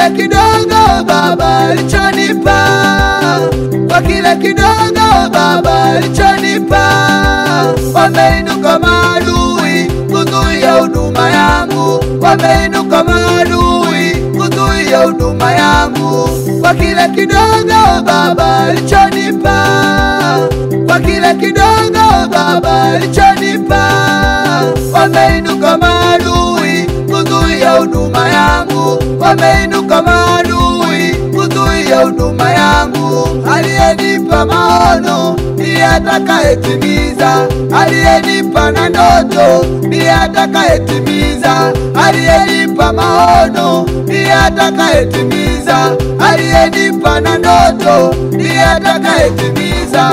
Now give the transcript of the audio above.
kile kidogo Baba alichonipa, kwa kile kidogo Baba alichonipa. Wameinuka maadui kuzuia huduma yangu, wameinuka maadui kuzuia huduma yangu. Kwa kile kidogo Baba alichonipa, kwa kile kidogo Baba alichonipa. Wameinuka maadui kuzuia huduma yangu, wameinuka maadui kuzuia huduma yangu. Aliyenipa maono ndiye atakayetimiza, aliyenipa na ndoto ndiye atakayetimiza, aliyenipa maono ndiye atakayetimiza, aliyenipa na ndoto ndiye atakayetimiza.